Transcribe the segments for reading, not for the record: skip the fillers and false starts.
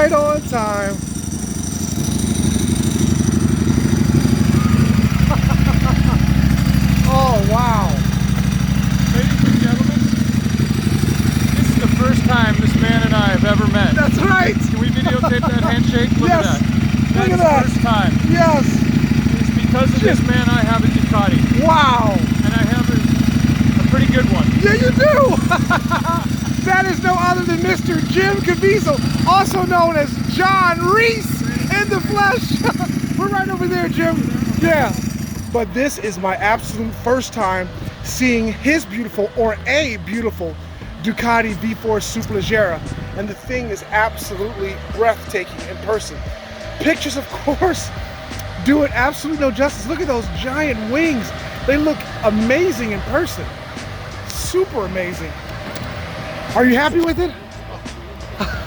right on time. Oh, wow. Ladies and gentlemen, this is the first time this man and I have ever met. That's right. Can we videotape that handshake? Look Yes. at that. Look at That's that. the first time. Yes. It's because of this man I have a Ducati. Wow. And I have a pretty good one. Yeah, you do. That is no other than Mr. Jim Caviezel, also known as John Reese in the flesh. We're right over there, Jim. Yeah. But this is my absolute first time seeing his beautiful, or a beautiful, Ducati V4 Superleggera, and the thing is absolutely breathtaking in person. Pictures, of course, do it absolutely no justice. Look at those giant wings. They look amazing in person. Super amazing. Are you happy with it?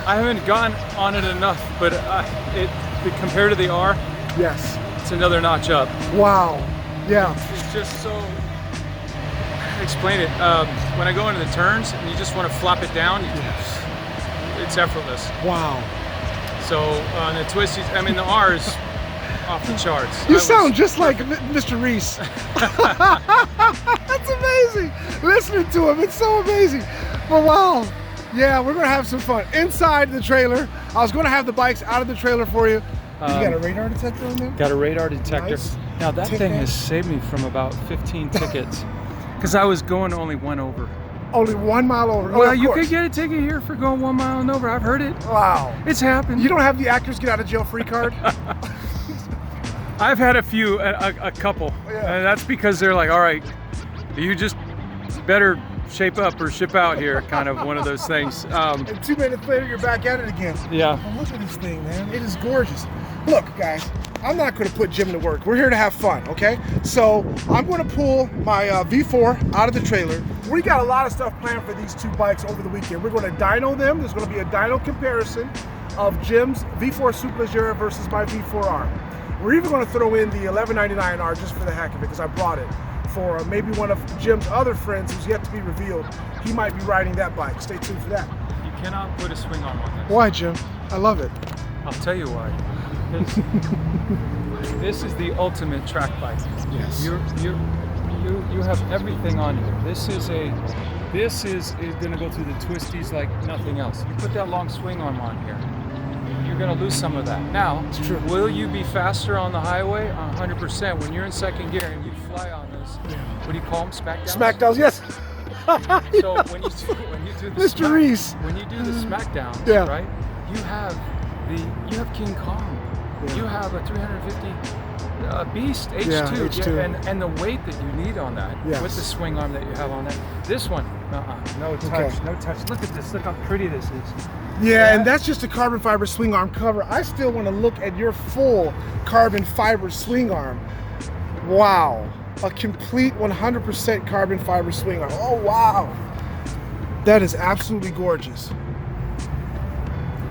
I haven't gone on it enough, but compared to the R, Yes. it's another notch up. Wow. Yeah. It's just so, how to explain it, when I go into the turns and you just want to flop it down, it's effortless. Wow. So on the twisties, I mean the R is off the charts. You sound just like Mr. Reese. That's amazing. Listening to him, it's so amazing. But wow. Yeah, we're gonna have some fun inside the trailer. I was gonna have the bikes out of the trailer for you. You got a radar detector on there? Got a radar detector. Nice. Now that thing has saved me from about 15 tickets because I was going only one over. Only 1 mile over. Well, Oh, of you course. could get a ticket here for going 1 mile and over. I've heard it. Wow. It's happened. You don't have the actors get out of jail free card? I've had a few, a couple. Yeah. And that's because they're like, all right, you just better shape up or ship out here, kind of one of those things. And 2 minutes later, you're back at it again. Yeah. Oh, look at this thing, man. It is gorgeous. Look, guys, I'm not going to put Jim to work. We're here to have fun, okay? So I'm going to pull my V4 out of the trailer. We got a lot of stuff planned for these two bikes over the weekend. We're going to dyno them. There's going to be a dyno comparison of Jim's V4 Superleggera versus my V4 R. We're even going to throw in the $11.99R just for the heck of it, because I brought it for maybe one of Jim's other friends who's yet to be revealed. He might be riding that bike. Stay tuned for that. You cannot put a swing arm on this. Why, Jim? I love it. I'll tell you why. This is the ultimate track bike. Yes. You have everything on here. This is gonna go through the twisties like nothing else. You put that long swing arm on here, you're gonna lose some of that. Now, It's true. will you be faster on the highway? 100%. When you're in second gear and you fly on those, what do you call them? Smackdowns? Smackdowns, yes. So when you do the Mr. Reese. when you do the smackdowns, Yeah. right? You have King Kong. Yeah. You have a 350 Beast H2, Yeah, H2. and the weight that you need on that Yes. with the swing arm that you have on that. This one, no touch, Okay. no touch. Look at this. Look how pretty this is. Yeah, and that's just a carbon fiber swing arm cover. I still want to look at your full carbon fiber swing arm. Wow. A complete 100% carbon fiber swing arm. Oh, wow. That is absolutely gorgeous.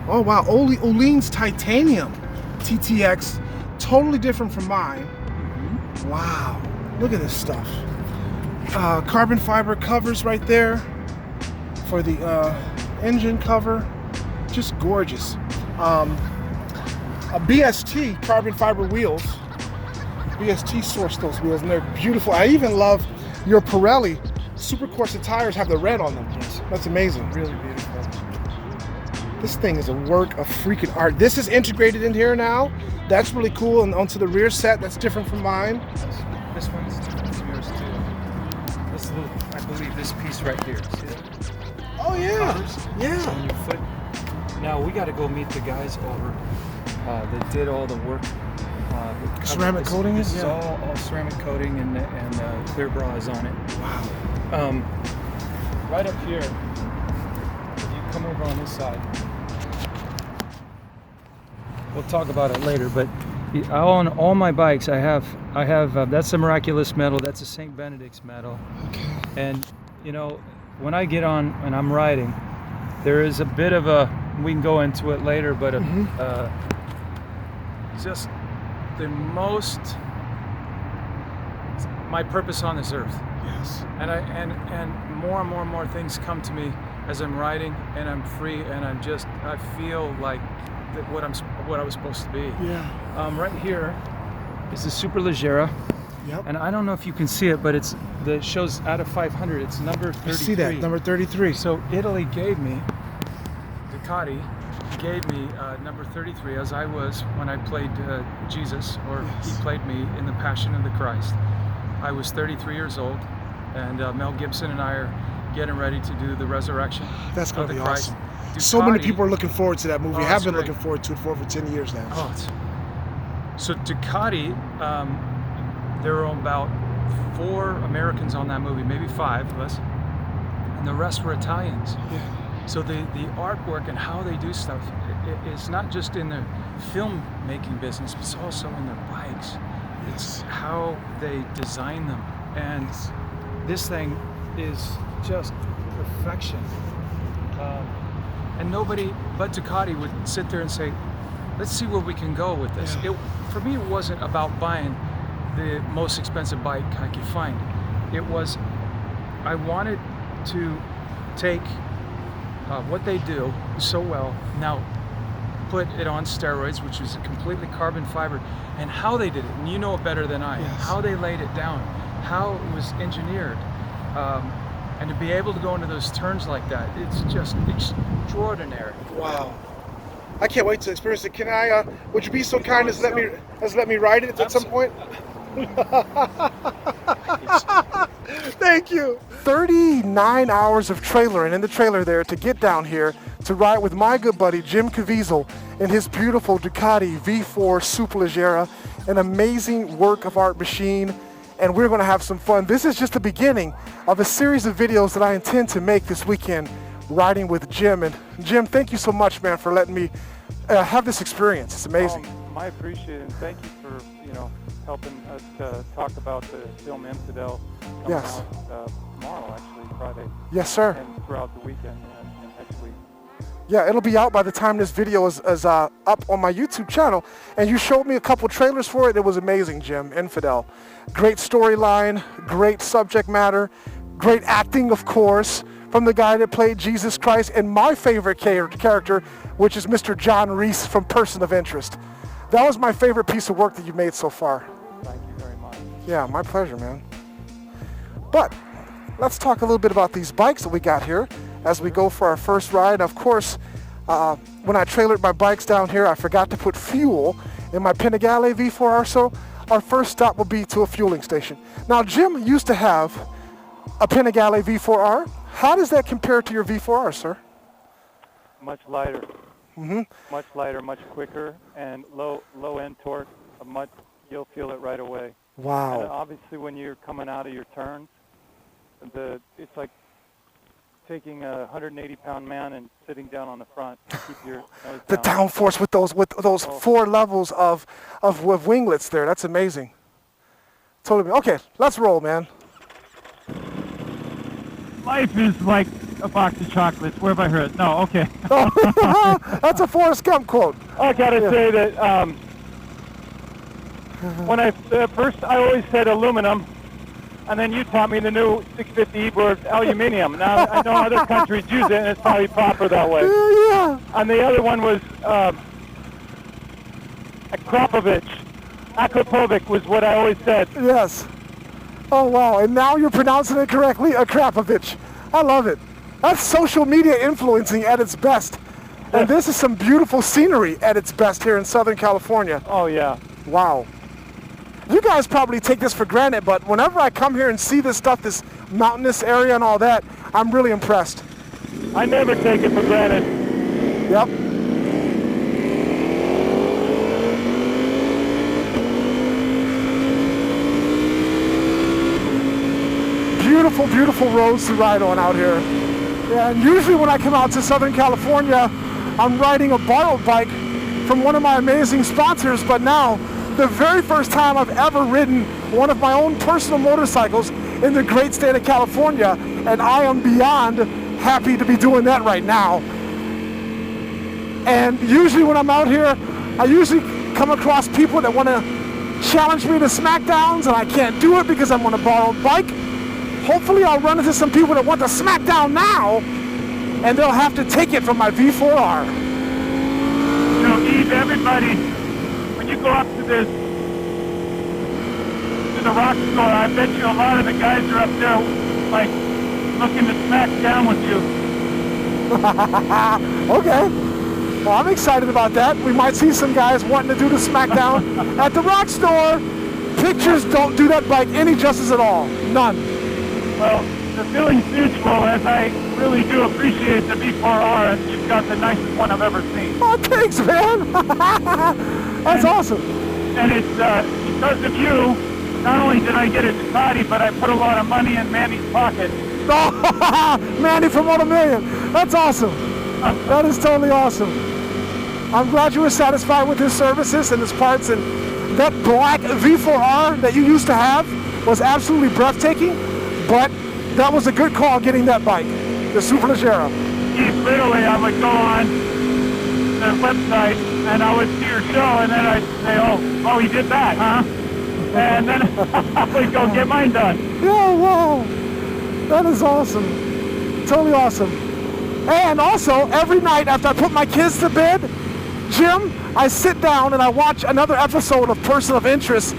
Oh, wow. Olean's titanium TTX. Totally different from mine. Wow. Look at this stuff. Carbon fiber covers right there for the engine cover. Just gorgeous. A BST carbon fiber wheels. BST sourced those wheels and they're beautiful. I even love your Pirelli Super Corsa tires have the red on them. That's amazing. Really beautiful. This thing is a work of freaking art. This is integrated in here now. That's really cool. And onto the rear set, that's different from mine. This one's different from yours too. This little, I believe this piece right here. See that? Oh yeah, Covers yeah. on your foot. Now we got to go meet the guys over that did all the work. Ceramic coating This it? is Yeah. all ceramic coating and clear bras on it. Wow. Right up here, if you come over on this side, we'll talk about it later. But on all my bikes, I have that's a Miraculous medal. That's a St. Benedict's medal. Okay. And you know, when I get on and I'm riding, there is a bit of a, we can go into it later, but just the most, my purpose on this earth. Yes. And more and more things come to me as I'm riding and I'm free and I feel like what I was supposed to be. Yeah. Right here is the Superleggera. Yep. And I don't know if you can see it, but it shows out of 500. It's number 33. I see that, number 33. So Italy gave me, Ducati gave me number 33 as I was when I played Jesus, or Yes. he played me in the Passion of the Christ. I was 33 years old, and Mel Gibson and I are getting ready to do the resurrection That's of going the to be Christ. awesome. So many Ducati- people are looking forward to that movie. Oh, Have it's been great. looking forward to it for over 10 years now. Oh, so Ducati, there were about 4 Americans on that movie, maybe 5 of us, and the rest were Italians. Yeah. So the artwork and how they do stuff, it's not just in the film making business, but it's also in their bikes. It's how they design them. And this thing is just perfection. And nobody but Ducati would sit there and say, let's see where we can go with this. Yeah. For me, it wasn't about buying the most expensive bike I could find. It was, I wanted to take what they do so well, now put it on steroids, which is a completely carbon fiber, and how they did it, and you know it better than I, Yes. how they laid it down, how it was engineered, and to be able to go into those turns like that, it's just extraordinary. Wow. I can't wait to experience it. Can I, would you be so kind as let me ride it at some point? Thank you. 39 hours of trailering in the trailer there to get down here to ride with my good buddy Jim Caviezel in his beautiful Ducati V4 Superleggera, an amazing work of art machine, and we're going to have some fun. This is just the beginning of a series of videos that I intend to make this weekend riding with Jim. And Jim, thank you so much, man, for letting me have this experience. It's amazing. I appreciate it, and thank you for helping us talk about the film Infidel coming Yes. out tomorrow, actually, Friday. Yes, sir. And throughout the weekend and next week. Yeah, it'll be out by the time this video is up on my YouTube channel. And you showed me a couple trailers for it. It was amazing, Jim. Infidel. Great storyline, great subject matter, great acting, of course, from the guy that played Jesus Christ, and my favorite character, which is Mr. John Reese from Person of Interest. That was my favorite piece of work that you've made so far. Thank you very much. Yeah, my pleasure, man. But let's talk a little bit about these bikes that we got here as we go for our first ride. Of course, when I trailered my bikes down here, I forgot to put fuel in my Panigale V4 R, so our first stop will be to a fueling station. Now, Jim used to have a Panigale V4 R. How does that compare to your V4 R, sir? Much lighter. Mm-hmm. Much lighter, much quicker, and low end torque. You'll feel it right away. Wow. And obviously, when you're coming out of your turns, it's like taking a 180-pound man and sitting down on the front to keep your nose The down. downforce with those 4 levels of winglets there. That's amazing. Totally. Okay, let's roll, man. Life is like a box of chocolates. Where have I heard? No, okay. That's a Forrest Gump quote. I gotta say that when I first, I always said aluminum, and then you taught me the new 650 word aluminium. Now I know other countries use it, and it's probably proper that way. Yeah. And the other one was Akrapovic was what I always said. Yes. Oh, wow. And now you're pronouncing it correctly, Akrapovic. I love it. That's social media influencing at its best. And this is some beautiful scenery at its best here in Southern California. Oh yeah. Wow. You guys probably take this for granted, but whenever I come here and see this stuff, this mountainous area and all that, I'm really impressed. I never take it for granted. Yep. Beautiful, beautiful roads to ride on out here. Yeah, and usually when I come out to Southern California, I'm riding a borrowed bike from one of my amazing sponsors, but now, the very first time I've ever ridden one of my own personal motorcycles in the great state of California, and I am beyond happy to be doing that right now. And usually when I'm out here, I usually come across people that want to challenge me to smackdowns, and I can't do it because I'm on a borrowed bike. Hopefully I'll run into some people that want to smack down now, and they'll have to take it from my V4R. You know, Eve, everybody, when you go up to the rock store, I bet you a lot of the guys are up there, like, looking to smack down with you. Okay. Well, I'm excited about that. We might see some guys wanting to do the smackdown at the rock store. Pictures don't do that bike any justice at all. None. Well, the feeling's mutual, as I really do appreciate the V4R, and you've got the nicest one I've ever seen. Oh, thanks, man. That's awesome. And it's because of you, not only did I get a Ducati, but I put a lot of money in Manny's pocket. Oh, Manny from 1 Million. That's awesome. That is totally awesome. I'm glad you were satisfied with his services and his parts, and that black V4R that you used to have was absolutely breathtaking, but that was a good call getting that bike, the Superleggera. Literally, I would go on the website and I would see your show, and then I'd say, oh, he did that, huh? And then I would go get mine done. Yeah, wow. That is awesome. Totally awesome. And also, every night after I put my kids to bed, Jim, I sit down and I watch another episode of Person of Interest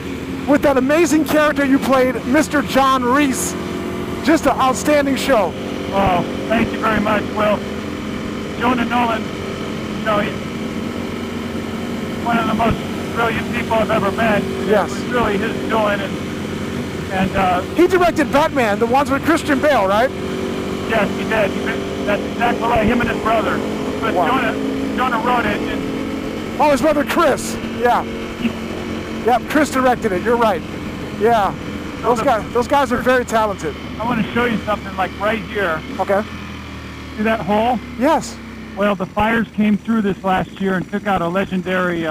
with that amazing character you played, Mr. John Reese. Just an outstanding show. Oh, thank you very much. Well, Jonah Nolan, you know, he's one of the most brilliant people I've ever met. Yes. It was really his doing, and he directed Batman, the ones with Christian Bale, right? Yes, he did. That's exactly right, him and his brother. But Wow. Jonah wrote it. Oh, his brother Chris. Yeah. Yep, Chris directed it. You're right. Yeah. Those guys are very talented. I want to show you something like right here. Okay. See that hole? Yes. Well, the fires came through this last year and took out a legendary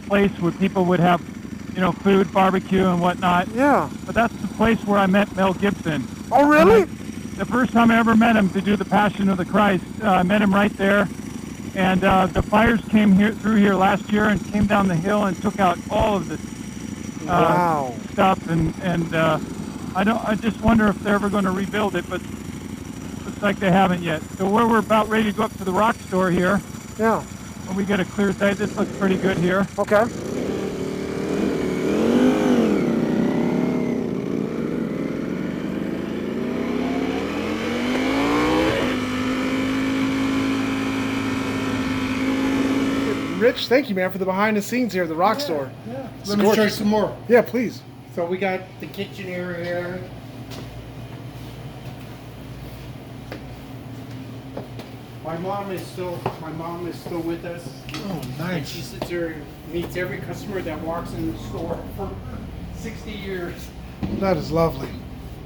place where people would have, you know, food, barbecue, and whatnot. Yeah. But that's the place where I met Mel Gibson. Oh, really? The first time I ever met him to do the Passion of the Christ, I met him right there. And the fires came through here last year and came down the hill and took out all of the stuff. And I just wonder if they're ever going to rebuild it, but looks like they haven't yet. So we're about ready to go up to the rock store here. Yeah. And we get a clear sight. This looks pretty good here. Okay. Rich, thank you, man, for the behind the scenes here at the rock store. Yeah. Let me show you some more. Yeah, please. So we got the kitchen area here. My mom is still with us. Oh, And nice. she sits here and meets every customer that walks in the store for 60 years. That is lovely.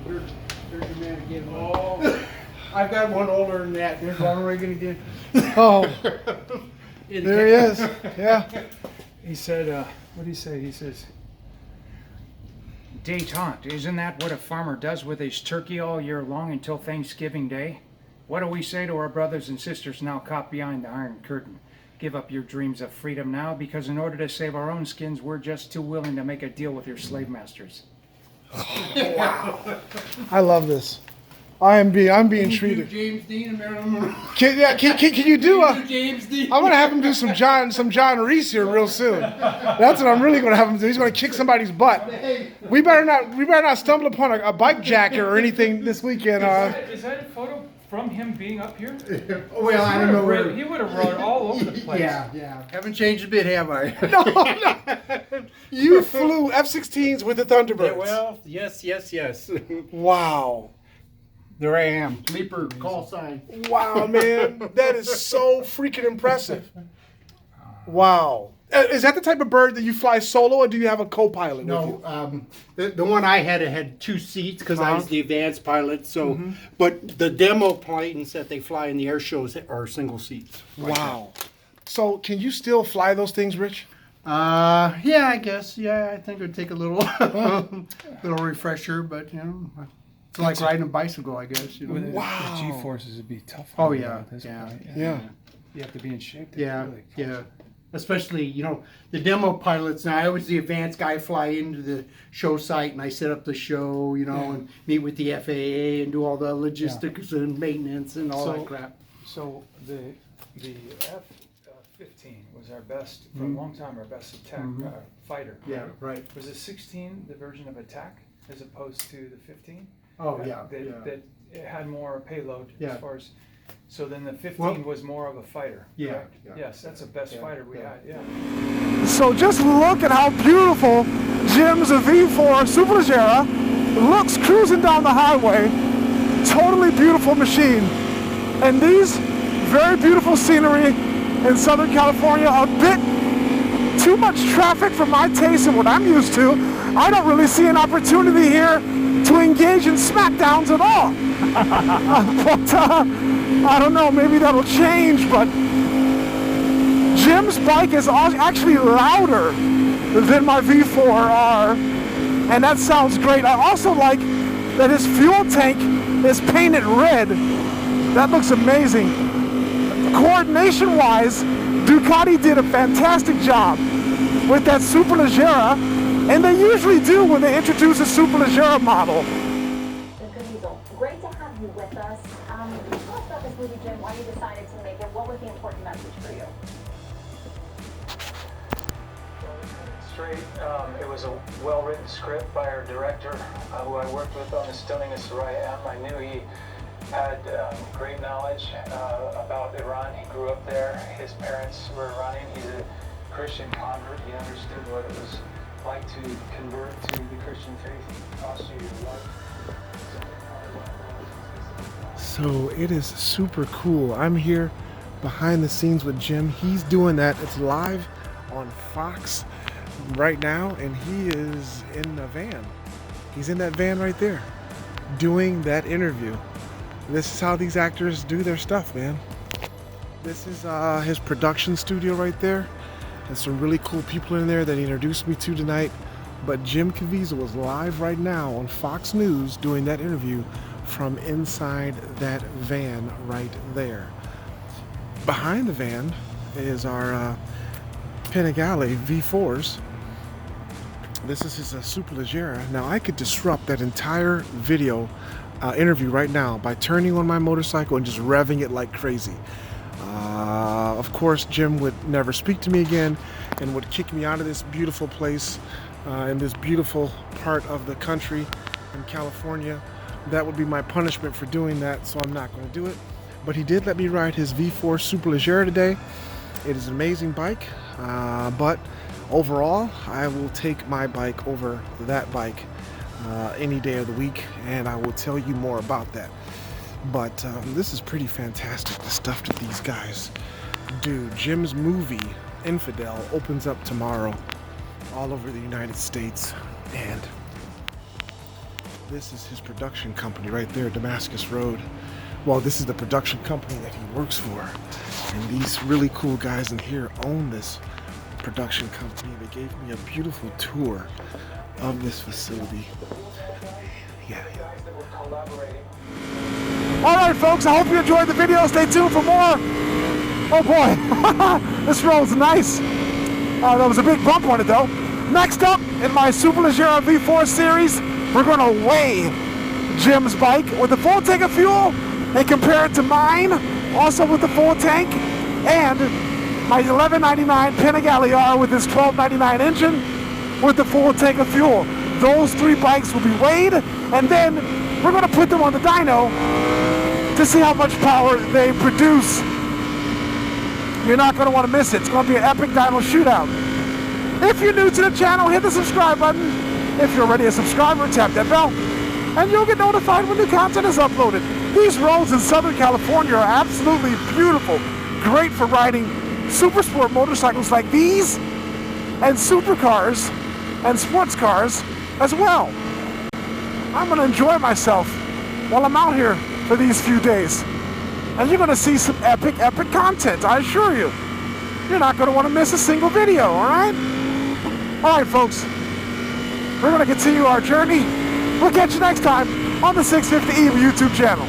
There's your man again. Oh, I've got one older than that. There's Ronald Reagan again. Oh, there he is. Yeah. He said, what did he say? He says, "Détente, isn't that what a farmer does with his turkey all year long until Thanksgiving Day? What do we say to our brothers and sisters now caught behind the Iron Curtain? Give up your dreams of freedom now, because in order to save our own skins, we're just too willing to make a deal with your slave masters." I love this. I'm being treated. James Dean and Marilyn Monroe. Can you do a? James Dean. I'm gonna have him do some John Reese here real soon. That's what I'm really gonna have him do. He's gonna kick somebody's butt. We better not stumble upon a bike jacker or anything this weekend. Is that a photo from him being up here? Well, I don't know where. He would have rode all over the place. Yeah. Haven't changed a bit, have I? No. You flew F-16s with the Thunderbirds. Well, yes. Wow. There I am. Leaper call sign. Wow, man. That is so freaking impressive. Wow. Is that the type of bird that you fly solo, or do you have a co-pilot with you? No, the one I had 2 seats because I was the advanced pilot. So, but the demo planes that they fly in the air shows are single seats. Wow. So can you still fly those things, Rich? Yeah, I guess. Yeah, I think it would take a little little refresher, but you know, it's like riding a bicycle, I guess. You know. Wow. The G-forces would be tough. Oh on you yeah, at this yeah, point. Yeah. You have to be in shape. To yeah, really yeah. Especially, you know, the demo pilots. Now, I was the advanced guy, fly into the show site, and I set up the show, you know, and meet with the FAA and do all the logistics and maintenance and all that crap. So the F-15 was our best, for a long time, our best attack fighter. Yeah, right. Was the 16 the version of attack as opposed to the 15? Oh, yeah. That it had more payload as far as, so then the 15 Well, was more of a fighter, yeah, correct? yeah. Yes, that's the best fighter we had, yeah. So just look at how beautiful Jim's V4 Superleggera looks cruising down the highway. Totally beautiful machine. And these very beautiful scenery in Southern California, a bit too much traffic for my taste and what I'm used to. I don't really see an opportunity here to engage in smackdowns at all. But I don't know, maybe that'll change, but Jim's bike is actually louder than my V4 R, and that sounds great. I also like that his fuel tank is painted red. That looks amazing. Coordination-wise, Ducati did a fantastic job with that Superleggera, and they usually do when they introduce a Superleggera model. Jim Caviezel, great to have you with us. Tell us about this movie, Jim, why you decided to make it. What was the important message for you? Straight, it was a well-written script by our director, who I worked with on The Stoniness Where I Am. I knew he had great knowledge about Iran. He grew up there. His parents were Iranian. He's a Christian convert. He understood what it was like to convert to the Christian faith. It cost you your life. So it is super cool. I'm here behind the scenes with Jim. He's doing that. It's live on Fox right now, and he is in a van. He's in that van right there doing that interview. This is how these actors do their stuff, man. This is his production studio right there. There's some really cool people in there that he introduced me to tonight. But Jim Caviezel is live right now on Fox News doing that interview from inside that van right there. Behind the van is our Panigale V4s. This is his Superleggera. Now I could disrupt that entire video interview right now by turning on my motorcycle and just revving it like crazy. Of course, Jim would never speak to me again and would kick me out of this beautiful place in this beautiful part of the country in California. That would be my punishment for doing that, so I'm not going to do it. But he did let me ride his V4 Superleggera today. It is an amazing bike, but overall, I will take my bike over that bike any day of the week, and I will tell you more about that. But this is pretty fantastic, the stuff that these guys do. Jim's movie, Infidel, opens up tomorrow all over the United States, and this is his production company right there, Damascus Road. Well, this is the production company that he works for, and these really cool guys in here own this production company. They gave me a beautiful tour of this facility. Yeah. All right, folks, I hope you enjoyed the video. Stay tuned for more. Oh boy, this road's nice. There was a big bump on it though. Next up in my Superleggera V4 series, we're gonna weigh Jim's bike with the full tank of fuel and compare it to mine, also with the full tank, and my $11.99 Panigale R with this $12.99 engine with the full tank of fuel. Those three bikes will be weighed, and then we're going to put them on the dyno to see how much power they produce. You're not going to want to miss it. It's going to be an epic dyno shootout. If you're new to the channel, hit the subscribe button. If you're already a subscriber, tap that bell, and you'll get notified when new content is uploaded. These roads in Southern California are absolutely beautiful. Great for riding super sport motorcycles like these, and supercars and sports cars as well. I'm going to enjoy myself while I'm out here for these few days. And you're going to see some epic content, I assure you. You're not going to want to miss a single video, alright? Alright, folks. We're going to continue our journey. We'll catch you next time on the 650 EVE YouTube channel.